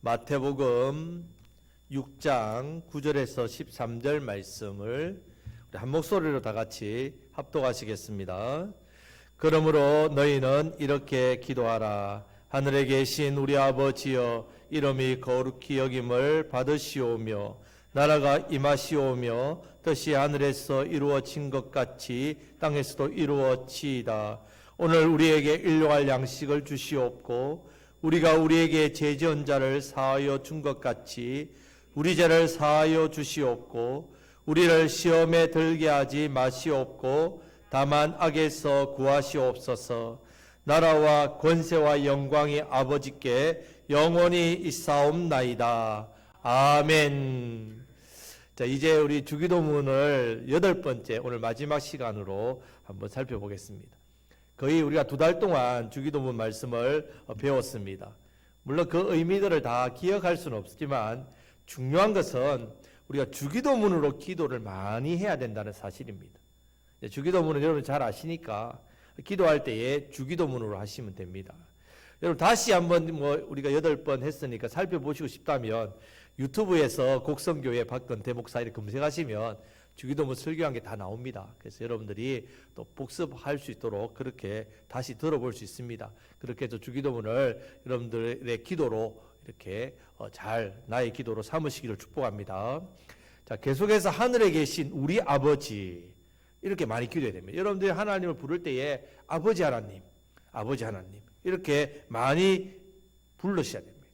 마태복음 6장 9절에서 13절 말씀을 우리 한 목소리로 다 같이 합독하시겠습니다. 그러므로 너희는 이렇게 기도하라. 하늘에 계신 우리 아버지여, 이름이 거룩히 여김을 받으시오며 나라가 임하시오며 뜻이 하늘에서 이루어진 것 같이 땅에서도 이루어지이다. 오늘 우리에게 일용할 양식을 주시옵고 우리가 우리에게 죄 지은 자를 사하여 준 것 같이 우리 죄를 사하여 주시옵고 우리를 시험에 들게 하지 마시옵고 다만 악에서 구하시옵소서. 나라와 권세와 영광이 아버지께 영원히 있사옵나이다. 아멘. 자, 이제 우리 주기도문을 8번째 오늘 마지막 시간으로 한번 살펴보겠습니다. 거의 우리가 2달 동안 주기도문 말씀을 배웠습니다. 물론 그 의미들을 다 기억할 수는 없지만 중요한 것은 우리가 주기도문으로 기도를 많이 해야 된다는 사실입니다. 주기도문은 여러분 잘 아시니까 기도할 때에 주기도문으로 하시면 됩니다. 여러분 다시 한번 우리가 8번 했으니까 살펴보시고 싶다면 유튜브에서 곡성교회 박건태 목사 이렇게 검색하시면 주기도문 설교한 게 다 나옵니다. 그래서 여러분들이 또 복습할 수 있도록 그렇게 다시 들어볼 수 있습니다. 그렇게 해서 주기도문을 여러분들의 기도로 이렇게 잘 나의 기도로 삼으시기를 축복합니다. 자, 계속해서 하늘에 계신 우리 아버지 이렇게 많이 기도해야 됩니다. 여러분들이 하나님을 부를 때에 아버지 하나님, 아버지 하나님 이렇게 많이 부르셔야 됩니다.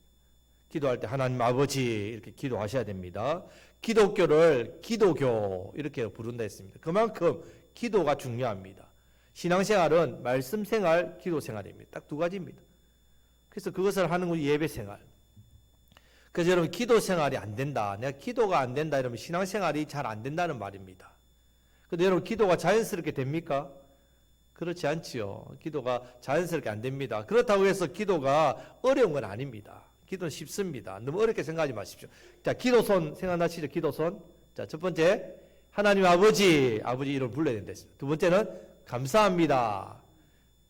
기도할 때 하나님 아버지 이렇게 기도하셔야 됩니다. 기독교를 기도교 이렇게 부른다 했습니다. 그만큼 기도가 중요합니다. 신앙생활은 말씀생활, 기도생활입니다. 딱 2가지입니다. 그래서 그것을 하는 건 예배생활. 그래서 여러분 기도생활이 안 된다, 내가 기도가 안 된다 이러면 신앙생활이 잘 안 된다는 말입니다. 근데 여러분 기도가 자연스럽게 됩니까? 그렇지 않지요. 기도가 자연스럽게 안 됩니다. 그렇다고 해서 기도가 어려운 건 아닙니다. 기도는 쉽습니다. 너무 어렵게 생각하지 마십시오. 자, 기도손 생각나시죠? 기도손. 자, 첫 번째 하나님 아버지, 아버지 이름 불러야 된다 했습니다. 2번째는 감사합니다.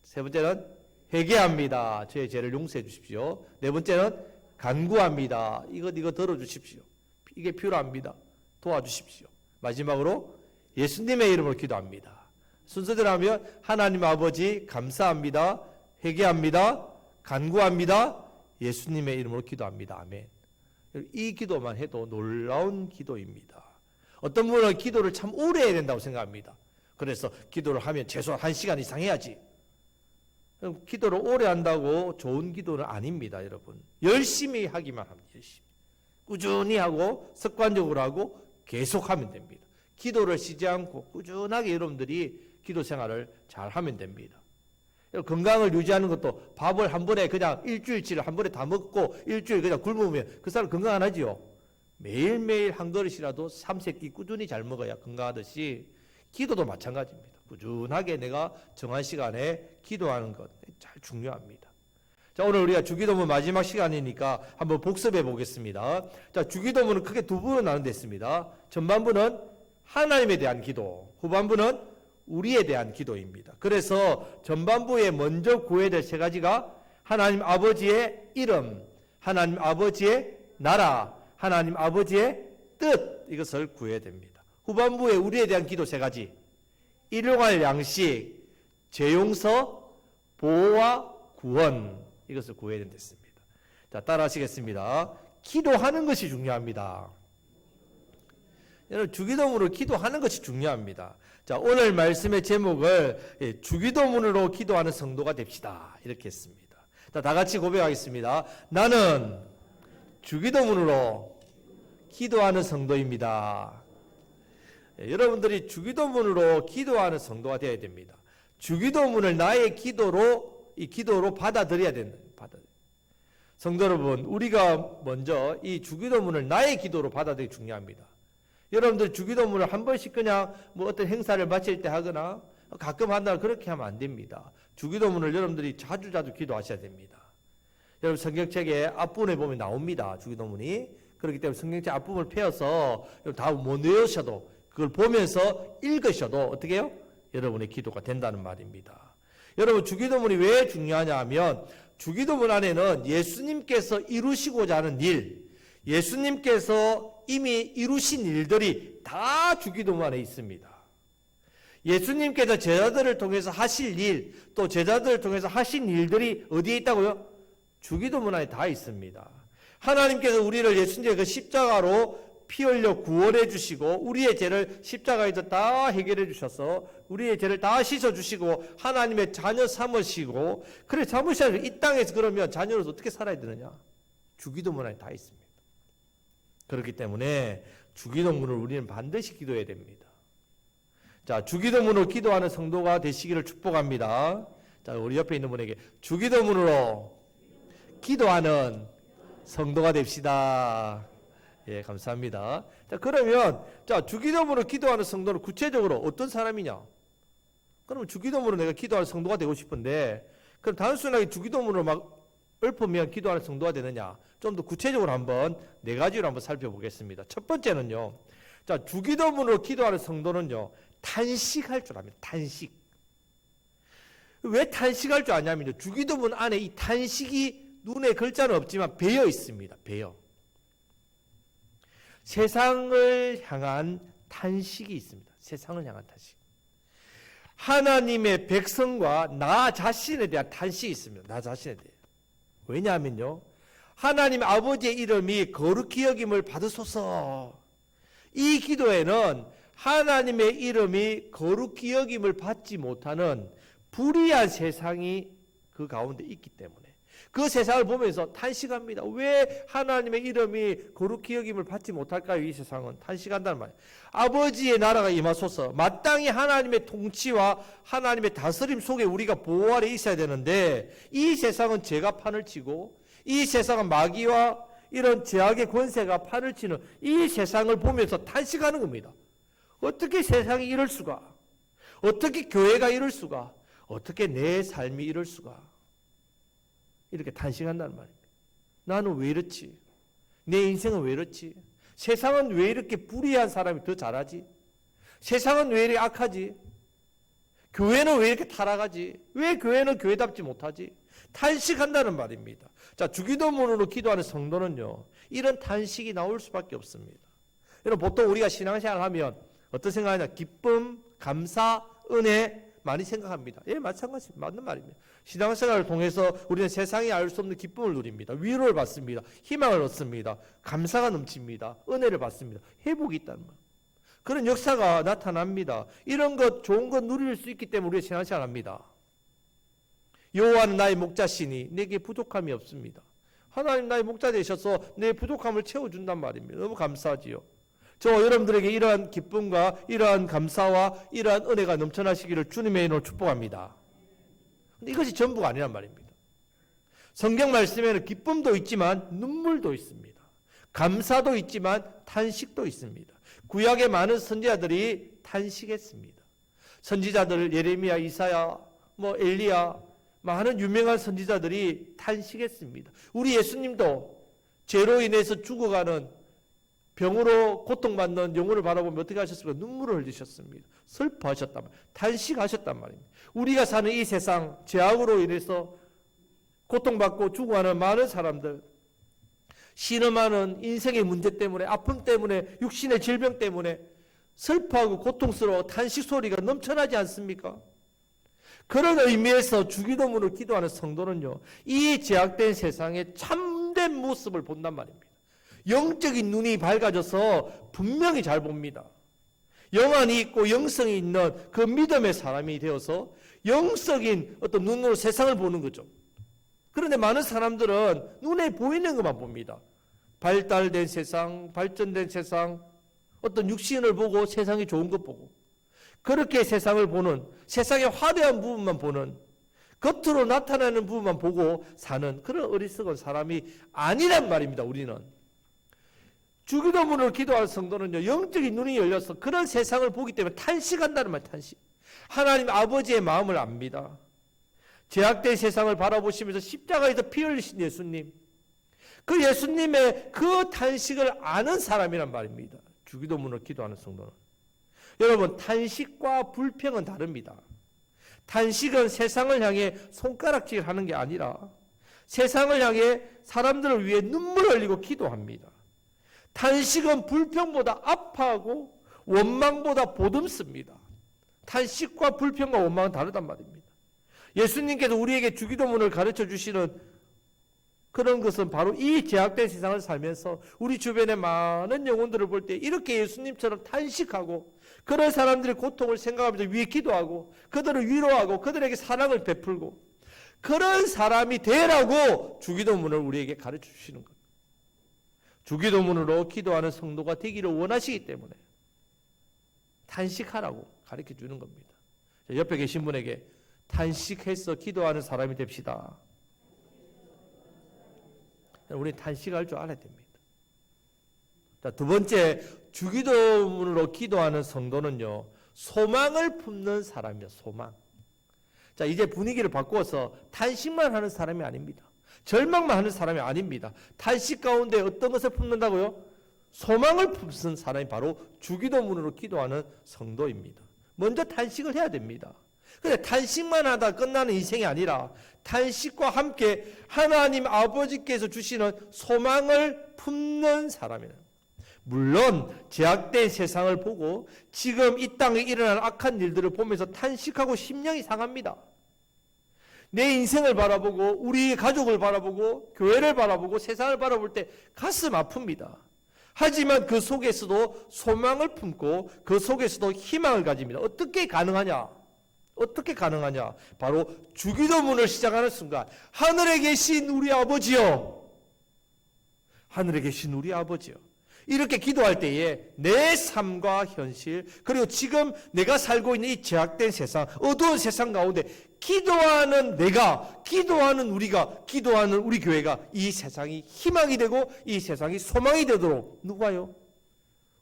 3번째는 회개합니다. 저의 죄를 용서해 주십시오. 4번째는 간구합니다. 이거 들어주십시오. 이게 필요합니다. 도와주십시오. 마지막으로 예수님의 이름으로 기도합니다. 순서대로 하면 하나님 아버지 감사합니다. 회개합니다. 간구합니다. 예수님의 이름으로 기도합니다. 아멘. 이 기도만 해도 놀라운 기도입니다. 어떤 분은 기도를 참 오래 해야 된다고 생각합니다. 그래서 기도를 하면 최소한 1시간 이상 해야지. 기도를 오래 한다고 좋은 기도는 아닙니다, 여러분. 열심히 하기만 합니다. 열심히. 꾸준히 하고 습관적으로 하고 계속하면 됩니다. 기도를 쉬지 않고 꾸준하게 여러분들이 기도 생활을 잘 하면 됩니다. 건강을 유지하는 것도 밥을 한 번에 그냥 일주일치를 한 번에 다 먹고 일주일 그냥 굶으면 그 사람 건강 안 하지요. 매일매일 한 그릇이라도 3세끼 꾸준히 잘 먹어야 건강하듯이 기도도 마찬가지입니다. 꾸준하게 내가 정한 시간에 기도하는 것 잘 중요합니다. 자, 오늘 우리가 주기도문 마지막 시간이니까 한번 복습해 보겠습니다. 자, 주기도문은 크게 2부로 나눈데 있습니다. 전반부는 하나님에 대한 기도, 후반부는 우리에 대한 기도입니다. 그래서 전반부에 먼저 구해야 될 3가지가 하나님 아버지의 이름, 하나님 아버지의 나라, 하나님 아버지의 뜻, 이것을 구해야 됩니다. 후반부에 우리에 대한 기도 3가지, 일용할 양식, 죄 용서, 보호와 구원, 이것을 구해야 된댔습니다. 자, 따라 하시겠습니다. 기도하는 것이 중요합니다. 여러분 주기도문으로 기도하는 것이 중요합니다. 자, 오늘 말씀의 제목을 주기도문으로 기도하는 성도가 됩시다 이렇게 했습니다. 자, 다 같이 고백하겠습니다. 나는 주기도문으로 기도하는 성도입니다. 여러분들이 주기도문으로 기도하는 성도가 되어야 됩니다. 주기도문을 나의 기도로 받아들여야 된다. 성도 여러분, 우리가 먼저 이 주기도문을 나의 기도로 받아들이기 중요합니다. 여러분들 주기도문을 한 번씩 그냥 어떤 행사를 마칠 때 하거나 가끔 한다 그렇게 하면 안 됩니다. 주기도문을 여러분들이 자주 기도하셔야 됩니다. 여러분 성경책의 앞부분에 보면 나옵니다. 주기도문이. 그렇기 때문에 성경책 앞부분을 펴서 다 못 외우셔도 그걸 보면서 읽으셔도 어떻게 해요? 여러분의 기도가 된다는 말입니다. 여러분, 주기도문이 왜 중요하냐 하면 주기도문 안에는 예수님께서 이루시고자 하는 일, 예수님께서 이미 이루신 일들이 다 주기도문 안에 있습니다. 예수님께서 제자들을 통해서 하실 일, 또 제자들을 통해서 하신 일들이 어디에 있다고요? 주기도문 안에 다 있습니다. 하나님께서 우리를 예수님의 그 십자가로 피 흘려 구원해 주시고 우리의 죄를 십자가에서 다 해결해 주셔서 우리의 죄를 다 씻어 주시고 하나님의 자녀 삼으시고, 그래 삼으셔서 이 땅에서 그러면 자녀로서 어떻게 살아야 되느냐? 주기도문 안에 다 있습니다. 그렇기 때문에 주기도문을 우리는 반드시 기도해야 됩니다. 자, 주기도문으로 기도하는 성도가 되시기를 축복합니다. 자, 우리 옆에 있는 분에게 주기도문으로 기도하는 성도가 됩시다. 예, 감사합니다. 자, 그러면 주기도문으로 기도하는 성도는 구체적으로 어떤 사람이냐? 그러면 주기도문으로 내가 기도하는 성도가 되고 싶은데, 그럼 단순하게 주기도문으로 막 읊으면 기도하는 성도가 되느냐? 좀 더 구체적으로 한번 네 가지로 한번 살펴보겠습니다. 첫 번째는요. 자, 주기도문으로 기도하는 성도는요, 탄식할 줄 압니다. 탄식. 왜 탄식할 줄 아냐면요, 주기도문 안에 이 탄식이 눈에 글자는 없지만 배어 있습니다. 배어. 세상을 향한 탄식이 있습니다. 세상을 향한 탄식. 하나님의 백성과 나 자신에 대한 탄식이 있습니다. 나 자신에 대해. 왜냐하면요, 하나님 아버지의 이름이 거룩히 여김을 받으소서. 이 기도에는 하나님의 이름이 거룩히 여김을 받지 못하는 불의한 세상이 그 가운데 있기 때문에 그 세상을 보면서 탄식합니다. 왜 하나님의 이름이 거룩히 여김을 받지 못할까요? 이 세상은 탄식한다는 말이에요. 아버지의 나라가 임하소서. 마땅히 하나님의 통치와 하나님의 다스림 속에 우리가 보호 아래 있어야 되는데, 이 세상은 죄가 판을 치고 이 세상은 마귀와 이런 죄악의 권세가 판을 치는 이 세상을 보면서 탄식하는 겁니다. 어떻게 세상이 이럴 수가? 어떻게 교회가 이럴 수가? 어떻게 내 삶이 이럴 수가? 이렇게 탄식한다는 말입니다. 나는 왜 이렇지? 내 인생은 왜 이렇지? 세상은 왜 이렇게 불의한 사람이 더 잘하지? 세상은 왜 이렇게 악하지? 교회는 왜 이렇게 타락하지? 왜 교회는 교회답지 못하지? 탄식한다는 말입니다. 자, 주기도문으로 기도하는 성도는요, 이런 탄식이 나올 수밖에 없습니다. 여러분, 보통 우리가 신앙생활 하면 어떤 생각하냐? 기쁨, 감사, 은혜 많이 생각합니다. 예, 마찬가지, 맞는 말입니다. 신앙생활을 통해서 우리는 세상이 알 수 없는 기쁨을 누립니다. 위로를 받습니다. 희망을 얻습니다. 감사가 넘칩니다. 은혜를 받습니다. 회복이 있다는 말. 그런 역사가 나타납니다. 이런 것, 좋은 것 누릴 수 있기 때문에 우리가 신앙생활을 합니다. 여호와는 나의 목자시니 내게 부족함이 없습니다. 하나님 나의 목자 되셔서 내 부족함을 채워준단 말입니다. 너무 감사하지요. 저 여러분들에게 이러한 기쁨과 이러한 감사와 이러한 은혜가 넘쳐나시기를 주님의 이름으로 축복합니다. 근데 이것이 전부가 아니란 말입니다. 성경 말씀에는 기쁨도 있지만 눈물도 있습니다. 감사도 있지만 탄식도 있습니다. 구약의 많은 선지자들이 탄식했습니다. 선지자들 예레미야, 이사야, 엘리야, 많은 유명한 선지자들이 탄식했습니다. 우리 예수님도 죄로 인해서 죽어가는, 병으로 고통받는 영혼을 바라보면 어떻게 하셨습니까? 눈물을 흘리셨습니다. 슬퍼하셨단 말이에요. 탄식하셨단 말입니다. 우리가 사는 이 세상, 죄악으로 인해서 고통받고 죽어가는 많은 사람들, 신음하는 인생의 문제 때문에, 아픔 때문에, 육신의 질병 때문에 슬퍼하고 고통스러워 탄식 소리가 넘쳐나지 않습니까? 그런 의미에서 주기도문을 기도하는 성도는요, 이 제약된 세상의 참된 모습을 본단 말입니다. 영적인 눈이 밝아져서 분명히 잘 봅니다. 영안이 있고 영성이 있는 그 믿음의 사람이 되어서 영적인 어떤 눈으로 세상을 보는 거죠. 그런데 많은 사람들은 눈에 보이는 것만 봅니다. 발달된 세상, 발전된 세상, 어떤 육신을 보고 세상이 좋은 것 보고, 그렇게 세상을 보는, 세상의 화려한 부분만 보는, 겉으로 나타나는 부분만 보고 사는 그런 어리석은 사람이 아니란 말입니다. 우리는. 주기도문으로 기도할 성도는요, 영적인 눈이 열려서 그런 세상을 보기 때문에 탄식한다는 말, 탄식. 하나님 아버지의 마음을 압니다. 죄악된 세상을 바라보시면서 십자가에서 피 흘리신 예수님, 그 예수님의 그 탄식을 아는 사람이란 말입니다. 주기도문으로 기도하는 성도는. 여러분, 탄식과 불평은 다릅니다. 탄식은 세상을 향해 손가락질 하는 게 아니라 세상을 향해 사람들을 위해 눈물 흘리고 기도합니다. 탄식은 불평보다 아파하고 원망보다 보듬습니다. 탄식과 불평과 원망은 다르단 말입니다. 예수님께서 우리에게 주기도문을 가르쳐 주시는 그런 것은 바로 이 제약된 세상을 살면서 우리 주변의 많은 영혼들을 볼 때 이렇게 예수님처럼 탄식하고 그런 사람들의 고통을 생각하면서 위에 기도하고 그들을 위로하고 그들에게 사랑을 베풀고 그런 사람이 되라고 주기도문을 우리에게 가르쳐 주시는 겁니다. 주기도문으로 기도하는 성도가 되기를 원하시기 때문에 탄식하라고 가르쳐 주는 겁니다. 옆에 계신 분에게 탄식해서 기도하는 사람이 됩시다. 우리 탄식할 줄 알아야 됩니다. 자, 두 번째, 주기도문으로 기도하는 성도는요, 소망을 품는 사람이요, 소망. 자, 이제 분위기를 바꾸어서 탄식만 하는 사람이 아닙니다. 절망만 하는 사람이 아닙니다. 탄식 가운데 어떤 것을 품는다고요? 소망을 품는 사람이 바로 주기도문으로 기도하는 성도입니다. 먼저 탄식을 해야 됩니다. 근데 탄식만 하다 끝나는 인생이 아니라 탄식과 함께 하나님 아버지께서 주시는 소망을 품는 사람이에요. 물론 제약된 세상을 보고 지금 이 땅에 일어나는 악한 일들을 보면서 탄식하고 심령이 상합니다. 내 인생을 바라보고 우리 가족을 바라보고 교회를 바라보고 세상을 바라볼 때 가슴 아픕니다. 하지만 그 속에서도 소망을 품고 그 속에서도 희망을 가집니다. 어떻게 가능하냐? 어떻게 가능하냐? 바로 주기도문을 시작하는 순간 하늘에 계신 우리 아버지요, 하늘에 계신 우리 아버지요, 이렇게 기도할 때에 내 삶과 현실 그리고 지금 내가 살고 있는 이 제약된 세상, 어두운 세상 가운데 기도하는 내가, 기도하는 우리가, 기도하는 우리 교회가 이 세상이 희망이 되고 이 세상이 소망이 되도록 누가요?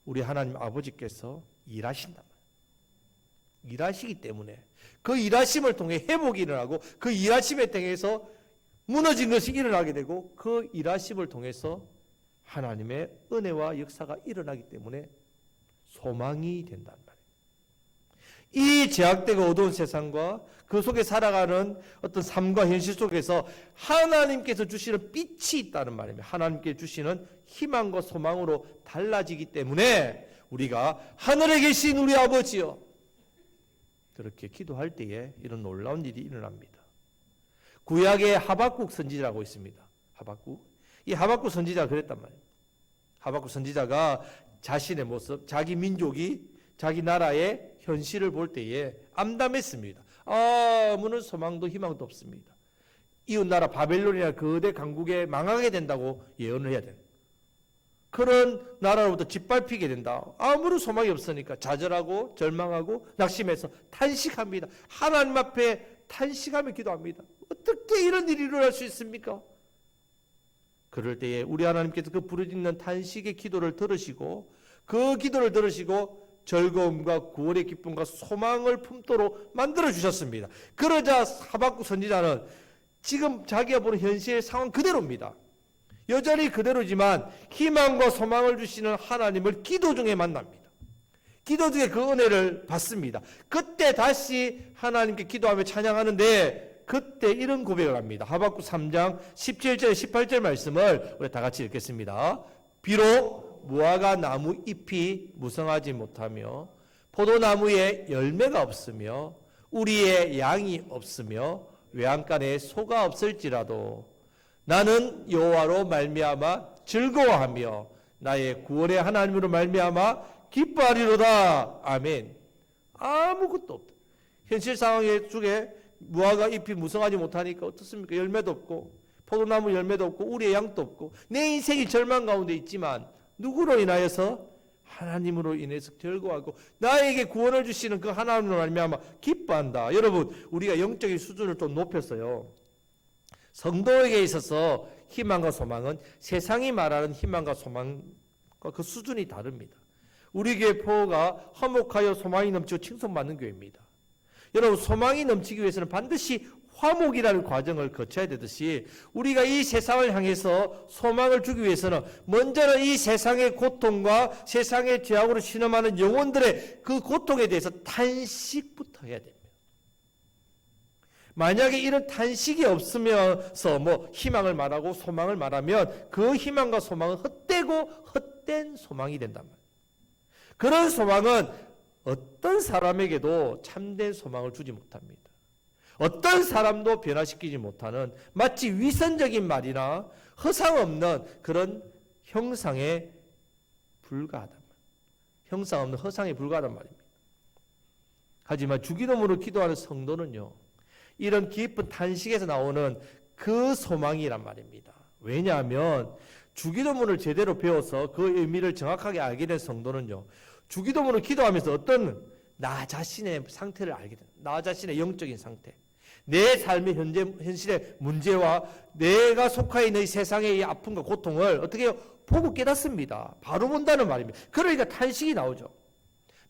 우리 하나님 아버지께서 일하신단 말이에요. 일하시기 때문에 그 일하심을 통해 회복이 일어나고 그 일하심에 통해서 무너진 것이 일어나게 되고 그 일하심을 통해서 하나님의 은혜와 역사가 일어나기 때문에 소망이 된단 말이에요. 이 제약되고 어두운 세상과 그 속에 살아가는 어떤 삶과 현실 속에서 하나님께서 주시는 빛이 있다는 말입니다. 하나님께 주시는 희망과 소망으로 달라지기 때문에 우리가 하늘에 계신 우리 아버지여, 그렇게 기도할 때에 이런 놀라운 일이 일어납니다. 구약에 하박국 선지자라고 있습니다. 하박국. 이 하박국 선지자가 그랬단 말이에요. 하박국 선지자가 자신의 모습, 자기 민족이 자기 나라의 현실을 볼 때에 암담했습니다. 아무런 소망도 희망도 없습니다. 이웃나라 바벨론이나 거대 강국에 망하게 된다고 예언을 해야 돼요. 그런 나라로부터 짓밟히게 된다. 아무런 소망이 없으니까 좌절하고 절망하고 낙심해서 탄식합니다. 하나님 앞에 탄식하며 기도합니다. 어떻게 이런 일이 일어날 수 있습니까? 그럴 때에 우리 하나님께서 그 부르짖는 탄식의 기도를 들으시고 그 기도를 들으시고 즐거움과 구원의 기쁨과 소망을 품도록 만들어 주셨습니다. 그러자 하박국 선지자는 지금 자기가 보는 현실 상황 그대로입니다. 여전히 그대로지만 희망과 소망을 주시는 하나님을 기도 중에 만납니다. 기도 중에 그 은혜를 받습니다. 그때 다시 하나님께 기도하며 찬양하는데 그때 이런 고백을 합니다. 하박국 3장 17절 18절 말씀을 우리 다 같이 읽겠습니다. 비록 무화과 나무 잎이 무성하지 못하며 포도나무에 열매가 없으며 우리의 양이 없으며 외양간에 소가 없을지라도 나는 여호와로 말미암아 즐거워하며 나의 구원의 하나님으로 말미암아 기뻐하리로다. 아멘. 아무것도 없다. 현실 상황의 중에 무화과 잎이 무성하지 못하니까 어떻습니까? 열매도 없고 포도나무 열매도 없고 우리의 양도 없고 내 인생이 절망 가운데 있지만 누구로 인하여서? 하나님으로 인해서 즐거워하고 나에게 구원을 주시는 그 하나님으로 말미암아 기뻐한다. 여러분, 우리가 영적인 수준을 좀 높였어요. 성도에게 있어서 희망과 소망은 세상이 말하는 희망과 소망과 그 수준이 다릅니다. 우리 교회 포가 화목하여 소망이 넘치고 칭송받는 교회입니다. 여러분, 소망이 넘치기 위해서는 반드시 화목이라는 과정을 거쳐야 되듯이 우리가 이 세상을 향해서 소망을 주기 위해서는 먼저는 이 세상의 고통과 세상의 죄악으로 신음하는 영혼들의 그 고통에 대해서 탄식부터 해야 됩니다. 만약에 이런 탄식이 없으면서 뭐 희망을 말하고 소망을 말하면 그 희망과 소망은 헛되고 헛된 소망이 된단 말이에요. 그런 소망은 어떤 사람에게도 참된 소망을 주지 못합니다. 어떤 사람도 변화시키지 못하는 마치 위선적인 말이나 허상 없는 그런 형상에 불과하단 말이에요. 형상 없는 허상에 불과하단 말입니다. 하지만 주기도문으로 기도하는 성도는요, 이런 깊은 탄식에서 나오는 그 소망이란 말입니다. 왜냐하면 주기도문을 제대로 배워서 그 의미를 정확하게 알게 된 성도는요, 주기도문을 기도하면서 어떤 나 자신의 상태를 알게 됩니다. 나 자신의 영적인 상태, 내 삶의 현실의 문제와 내가 속해 있는 이 세상의 이 아픔과 고통을 어떻게 보고 깨닫습니다. 바로 본다는 말입니다. 그러니까 탄식이 나오죠.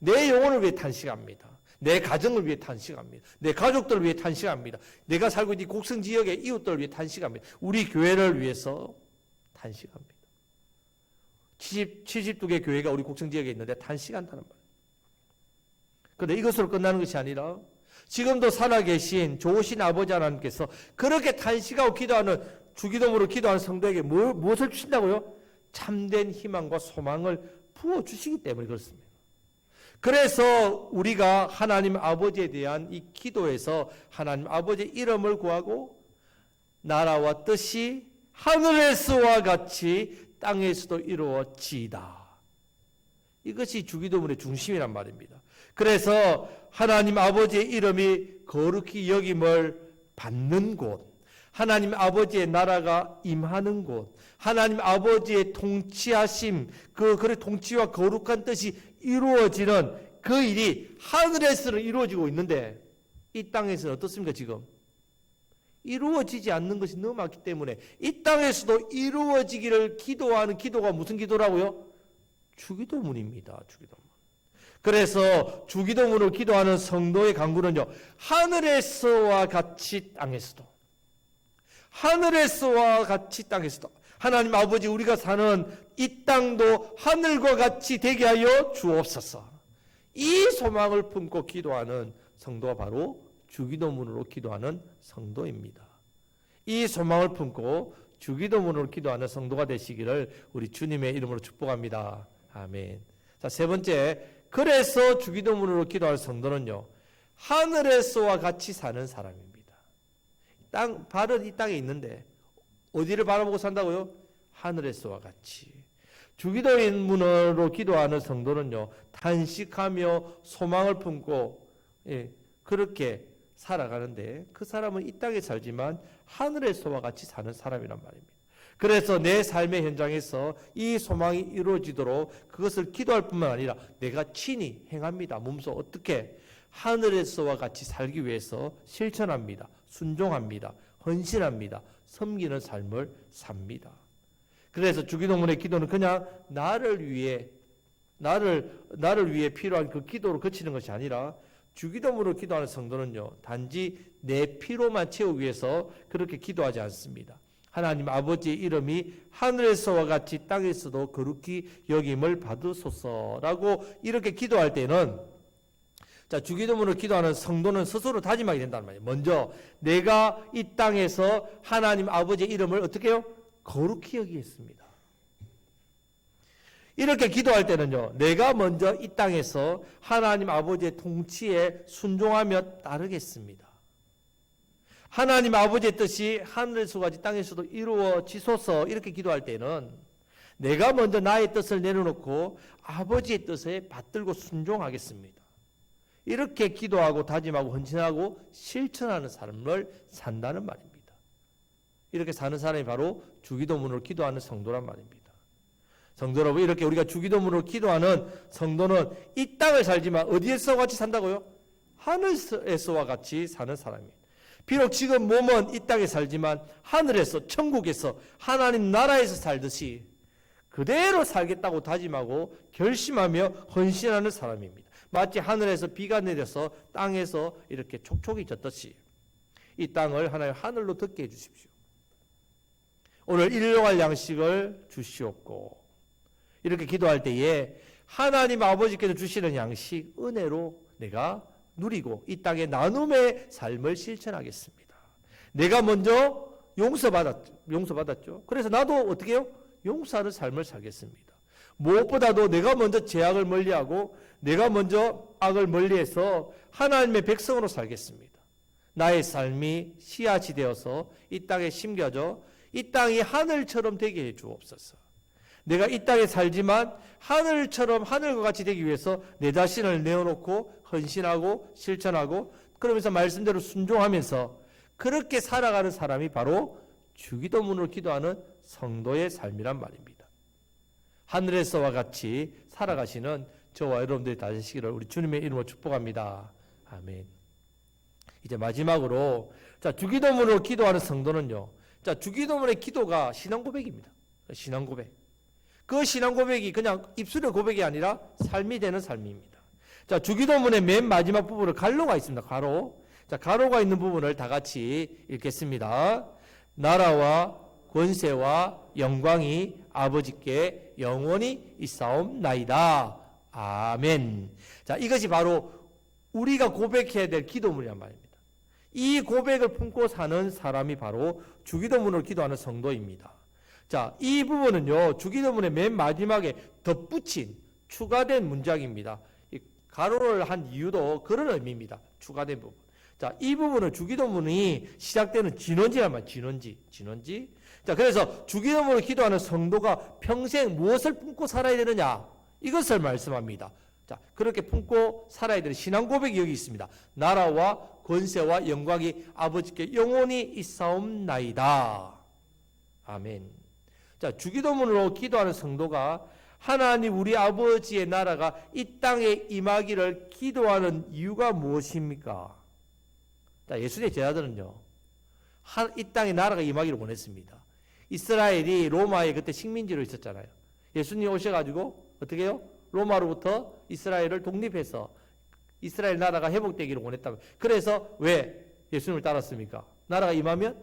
내 영혼을 위해 탄식합니다. 내 가정을 위해 탄식합니다. 내 가족들을 위해 탄식합니다. 내가 살고 있는 곡성 지역의 이웃들을 위해 탄식합니다. 우리 교회를 위해서 탄식합니다. 72개 교회가 우리 곡성 지역에 있는데 탄식한다는 말이에요. 그런데 이것으로 끝나는 것이 아니라 지금도 살아계신 좋으신 아버지 하나님께서 그렇게 탄식하고 기도하는 주기도문으로 기도하는 성도에게 무엇을 주신다고요? 참된 희망과 소망을 부어주시기 때문에 그렇습니다. 그래서 우리가 하나님 아버지에 대한 이 기도에서 하나님 아버지의 이름을 구하고 나라와 뜻이 하늘에서와 같이 땅에서도 이루어지이다. 이것이 주기도문의 중심이란 말입니다. 그래서 하나님 아버지의 이름이 거룩히 여김을 받는 곳, 하나님 아버지의 나라가 임하는 곳, 하나님 아버지의 통치하심, 그 통치와 거룩한 뜻이 이루어지는 그 일이 하늘에서는 이루어지고 있는데 이 땅에서는 어떻습니까 지금? 이루어지지 않는 것이 너무 많기 때문에 이 땅에서도 이루어지기를 기도하는 기도가 무슨 기도라고요? 주기도문입니다. 주기도문. 그래서 주기도문을 기도하는 성도의 간구는요, 하늘에서와 같이 땅에서도, 하늘에서와 같이 땅에서도, 하나님 아버지 우리가 사는 이 땅도 하늘과 같이 되게 하여 주옵소서. 이 소망을 품고 기도하는 성도가 바로 주기도문으로 기도하는 성도입니다. 이 소망을 품고 주기도문으로 기도하는 성도가 되시기를 우리 주님의 이름으로 축복합니다. 아멘. 자, 세 번째, 그래서 주기도문으로 기도하는 성도는요, 하늘에서와 같이 사는 사람입니다. 발은 이 땅에 있는데 어디를 바라보고 산다고요? 하늘에서와 같이. 주기도문으로 기도하는 성도는요, 탄식하며 소망을 품고 그렇게 살아가는데 그 사람은 이 땅에 살지만 하늘에서와 같이 사는 사람이란 말입니다. 그래서 내 삶의 현장에서 이 소망이 이루어지도록 그것을 기도할 뿐만 아니라 내가 친히 행합니다. 몸소 어떻게? 하늘에서와 같이 살기 위해서 실천합니다. 순종합니다. 헌신합니다. 섬기는 삶을 삽니다. 그래서 주기도문의 기도는 그냥 나를 위해 필요한 그 기도를 거치는 것이 아니라 주기도문으로 기도하는 성도는요, 단지 내 피로만 채우기 위해서 그렇게 기도하지 않습니다. 하나님 아버지의 이름이 하늘에서와 같이 땅에서도 거룩히 여김을 받으소서라고 이렇게 기도할 때는, 자, 주기도문으로 기도하는 성도는 스스로 다짐하게 된다는 말이에요. 먼저 내가 이 땅에서 하나님 아버지의 이름을 어떻게 해요? 거룩히 여기겠습니다. 이렇게 기도할 때는요, 내가 먼저 이 땅에서 하나님 아버지의 통치에 순종하며 따르겠습니다. 하나님 아버지의 뜻이 하늘에서 같이 땅에서도 이루어지소서 이렇게 기도할 때는 내가 먼저 나의 뜻을 내려놓고 아버지의 뜻에 받들고 순종하겠습니다. 이렇게 기도하고 다짐하고 헌신하고 실천하는 삶을 산다는 말입니다. 이렇게 사는 사람이 바로 주기도문으로 기도하는 성도란 말입니다. 성도 여러분, 이렇게 우리가 주기도문으로 기도하는 성도는 이 땅을 살지만 어디에서 같이 산다고요? 하늘에서와 같이 사는 사람입니다. 비록 지금 몸은 이 땅에 살지만 하늘에서, 천국에서, 하나님 나라에서 살듯이 그대로 살겠다고 다짐하고 결심하며 헌신하는 사람입니다. 마치 하늘에서 비가 내려서 땅에서 이렇게 촉촉이 젖듯이 이 땅을 하나님 하늘로 덮게 해주십시오. 오늘 일용할 양식을 주시옵고, 이렇게 기도할 때에 하나님 아버지께서 주시는 양식 은혜로 내가 누리고 이 땅의 나눔의 삶을 실천하겠습니다. 내가 먼저 용서받았죠. 그래서 나도 어떻게 해요? 용서하는 삶을 살겠습니다. 무엇보다도 내가 먼저 죄악을 멀리하고 내가 먼저 악을 멀리해서 하나님의 백성으로 살겠습니다. 나의 삶이 씨앗이 되어서 이 땅에 심겨져 이 땅이 하늘처럼 되게 해 주옵소서. 내가 이 땅에 살지만 하늘처럼 하늘과 같이 되기 위해서 내 자신을 내어놓고 헌신하고 실천하고 그러면서 말씀대로 순종하면서 그렇게 살아가는 사람이 바로 주기도문으로 기도하는 성도의 삶이란 말입니다. 하늘에서와 같이 살아가시는 저와 여러분들이 되시기를 우리 주님의 이름으로 축복합니다. 아멘. 이제 마지막으로 주기도문으로 기도하는 성도는요. 주기도문의 기도가 신앙 고백입니다. 신앙 고백. 그 신앙 고백이 그냥 입술의 고백이 아니라 삶이 되는 삶입니다. 주기도문의 맨 마지막 부분에 가로가 있습니다. 가로. 가로가 있는 부분을 다 같이 읽겠습니다. 나라와 권세와 영광이 아버지께 영원히 있사옵나이다. 아멘. 이것이 바로 우리가 고백해야 될 기도문이란 말입니다. 이 고백을 품고 사는 사람이 바로 주기도문으로 기도하는 성도입니다. 이 부분은요, 주기도문의 맨 마지막에 덧붙인 추가된 문장입니다. 이 가로를 한 이유도 그런 의미입니다. 추가된 부분. 이 부분은 주기도문이 시작되는 진원지란 말이에요. 진원지. 그래서 주기도문으로 기도하는 성도가 평생 무엇을 품고 살아야 되느냐? 이것을 말씀합니다. 그렇게 품고 살아야 되는 신앙 고백이 여기 있습니다. 나라와 권세와 영광이 아버지께 영원히 있사옵나이다. 아멘. 주기도문으로 기도하는 성도가 하나님 우리 아버지의 나라가 이 땅에 임하기를 기도하는 이유가 무엇입니까? 예수님의 제자들은요, 이 땅에 나라가 임하기를 원했습니다. 이스라엘이 로마에 그때 식민지로 있었잖아요. 예수님이 오셔가지고 어떻게 해요? 로마로부터 이스라엘을 독립해서 이스라엘 나라가 회복되기를 원했다고. 그래서 왜 예수님을 따랐습니까? 나라가 임하면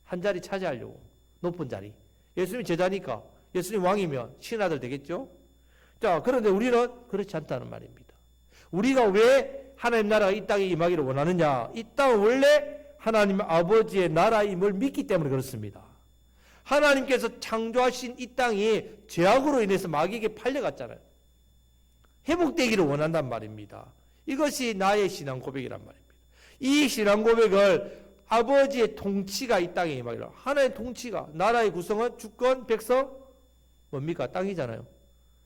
한 자리 차지하려고. 높은 자리. 예수님 제자니까 예수님 왕이면 신하들 되겠죠? 그런데 우리는 그렇지 않다는 말입니다. 우리가 왜 하나님 나라가 이 땅에 임하기를 원하느냐? 이 땅은 원래 하나님 아버지의 나라임을 믿기 때문에 그렇습니다. 하나님께서 창조하신 이 땅이 죄악으로 인해서 마귀에게 팔려갔잖아요. 회복되기를 원한단 말입니다. 이것이 나의 신앙 고백이란 말입니다. 이 신앙 고백을 아버지의 통치가 이 땅에 임하기를, 하나의 통치가, 나라의 구성은 주권, 백성, 뭡니까? 땅이잖아요.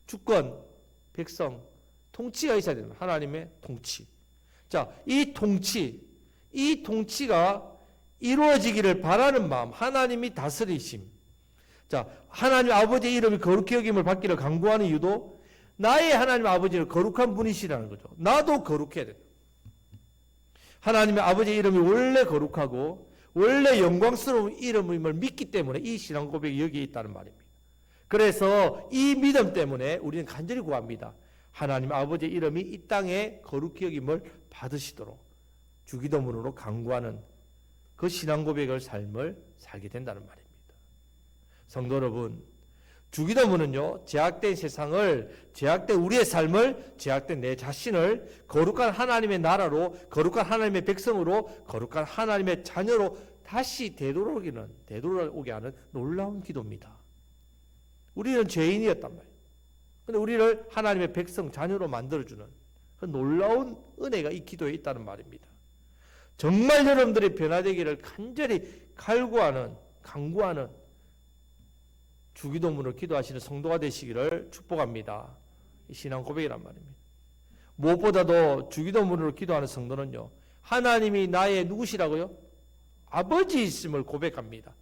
주권, 백성, 통치가 있어야 됩니다. 하나님의 통치. 이 통치가 이루어지기를 바라는 마음, 하나님이 다스리심. 하나님 아버지의 이름이 거룩히 여김을 받기를 간구하는 이유도 나의 하나님 아버지는 거룩한 분이시라는 거죠. 나도 거룩해야 된다. 하나님의 아버지의 이름이 원래 거룩하고 원래 영광스러운 이름임을 믿기 때문에 이 신앙 고백이 여기에 있다는 말입니다. 그래서 이 믿음 때문에 우리는 간절히 구합니다. 하나님 아버지의 이름이 이 땅에 거룩히 여김을 받으시도록 주기도문으로 간구하는 그 신앙 고백을 삶을 살게 된다는 말입니다. 성도 여러분, 주기도문은요, 제약된 세상을, 제약된 우리의 삶을, 제약된 내 자신을 거룩한 하나님의 나라로, 거룩한 하나님의 백성으로, 거룩한 하나님의 자녀로 다시 되돌아오게 하는 놀라운 기도입니다. 우리는 죄인이었단 말이에요. 그런데 우리를 하나님의 백성, 자녀로 만들어주는 그 놀라운 은혜가 이 기도에 있다는 말입니다. 정말 여러분들이 변화되기를 간절히 간구하는 주기도문으로 기도하시는 성도가 되시기를 축복합니다. 이 신앙 고백이란 말입니다. 무엇보다도 주기도문으로 기도하는 성도는요, 하나님이 나의 누구시라고요? 아버지이심을 고백합니다.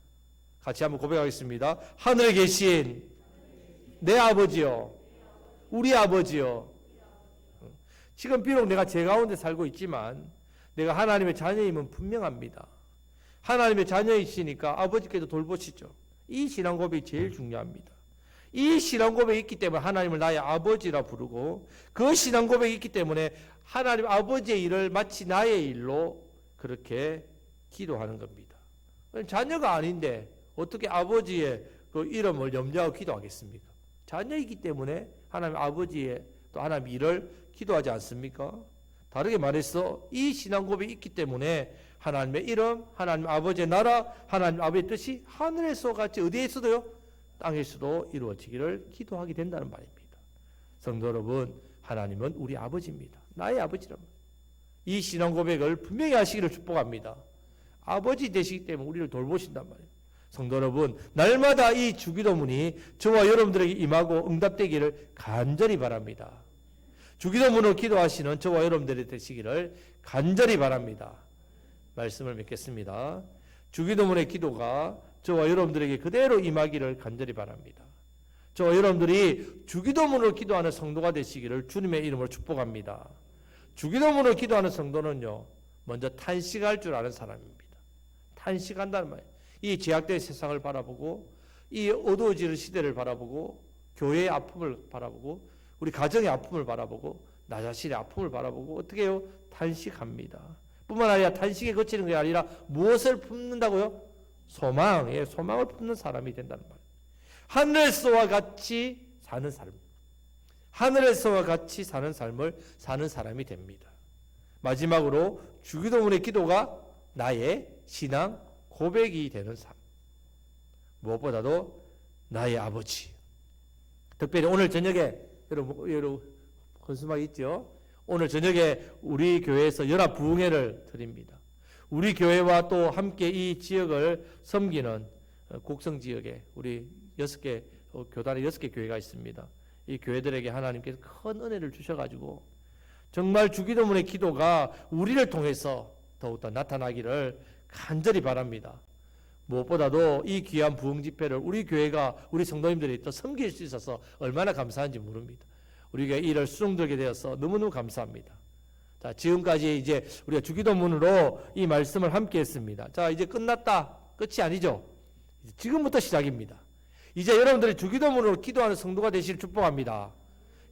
같이 한번 고백하겠습니다. 하늘에 계신 내 아버지요, 우리 아버지요. 지금 비록 내가 죄 가운데 살고 있지만 내가 하나님의 자녀임은 분명합니다. 하나님의 자녀이시니까 아버지께도 돌보시죠. 이 신앙 고백이 제일 중요합니다. 이 신앙 고백이 있기 때문에 하나님을 나의 아버지라 부르고, 그 신앙 고백이 있기 때문에 하나님 아버지의 일을 마치 나의 일로 그렇게 기도하는 겁니다. 자녀가 아닌데 어떻게 아버지의 그 이름을 염려하고 기도하겠습니까? 자녀이기 때문에 하나님 아버지의 또 하나님 일을 기도하지 않습니까? 다르게 말해서 이 신앙 고백이 있기 때문에 하나님의 이름, 하나님 아버지의 나라, 하나님 아버지의 뜻이 하늘에서 같이 어디에서도요? 땅에서도 이루어지기를 기도하게 된다는 말입니다. 성도 여러분, 하나님은 우리 아버지입니다. 나의 아버지란 말이에요. 이 신앙 고백을 분명히 하시기를 축복합니다. 아버지 되시기 때문에 우리를 돌보신단 말이에요. 성도 여러분, 날마다 이 주기도문이 저와 여러분들에게 임하고 응답되기를 간절히 바랍니다. 주기도문으로 기도하시는 저와 여러분들이 되시기를 간절히 바랍니다. 말씀을 맺겠습니다. 주기도문의 기도가 저와 여러분들에게 그대로 임하기를 간절히 바랍니다. 저와 여러분들이 주기도문으로 기도하는 성도가 되시기를 주님의 이름으로 축복합니다. 주기도문으로 기도하는 성도는요, 먼저 탄식할 줄 아는 사람입니다. 탄식한다는 말이에요. 이 제약된 세상을 바라보고, 이 어두워지는 시대를 바라보고, 교회의 아픔을 바라보고, 우리 가정의 아픔을 바라보고, 나 자신의 아픔을 바라보고, 어떻게 해요? 탄식합니다. 뿐만 아니라 탄식에 그치는 게 아니라 무엇을 품는다고요? 소망을 품는 사람이 된다는 말이에요. 하늘에서와 같이 사는 삶, 하늘에서와 같이 사는 삶을 사는 사람이 됩니다. 마지막으로 주기도문의 기도가 나의 신앙 고백이 되는 삶, 무엇보다도 나의 아버지. 특별히 오늘 저녁에 여러분 헌수막 있죠? 오늘 저녁에 우리 교회에서 연합 부흥회를 드립니다. 우리 교회와 또 함께 이 지역을 섬기는 곡성 지역에 우리 6개 교단에 6개 교회가 있습니다. 이 교회들에게 하나님께서 큰 은혜를 주셔가지고 정말 주기도문의 기도가 우리를 통해서 더욱더 나타나기를 간절히 바랍니다. 무엇보다도 이 귀한 부흥 집회를 우리 교회가 우리 성도님들이 또 섬길 수 있어서 얼마나 감사한지 모릅니다. 우리가 이를 수종들게 되어서 너무너무 감사합니다. 자, 지금까지 이제 우리가 주기도문으로 이 말씀을 함께 했습니다. 자, 이제 끝났다. 끝이 아니죠. 지금부터 시작입니다. 이제 여러분들이 주기도문으로 기도하는 성도가 되시길 축복합니다.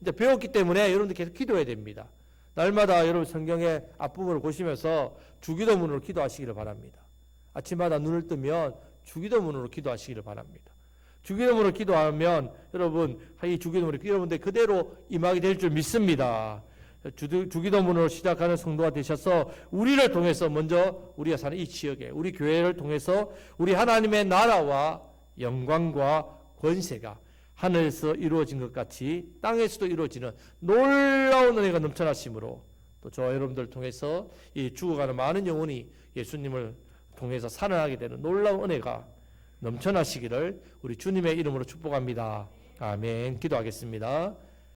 이제 배웠기 때문에 여러분들 계속 기도해야 됩니다. 날마다 여러분 성경의 앞부분을 보시면서 주기도문으로 기도하시기를 바랍니다. 아침마다 눈을 뜨면 주기도문으로 기도하시기를 바랍니다. 주기도문으로 기도하면 여러분 이 주기도문이 여러분들 그대로 임하게 될 줄 믿습니다. 주기도문으로 시작하는 성도가 되셔서 우리를 통해서 먼저 우리가 사는 이 지역에 우리 교회를 통해서 우리 하나님의 나라와 영광과 권세가 하늘에서 이루어진 것 같이 땅에서도 이루어지는 놀라운 은혜가 넘쳐나심으로 또 저와 여러분들을 통해서 이 죽어가는 많은 영혼이 예수님을 통해서 살아나게 되는 놀라운 은혜가 넘쳐나시기를 우리 주님의 이름으로 축복합니다. 아멘. 기도하겠습니다.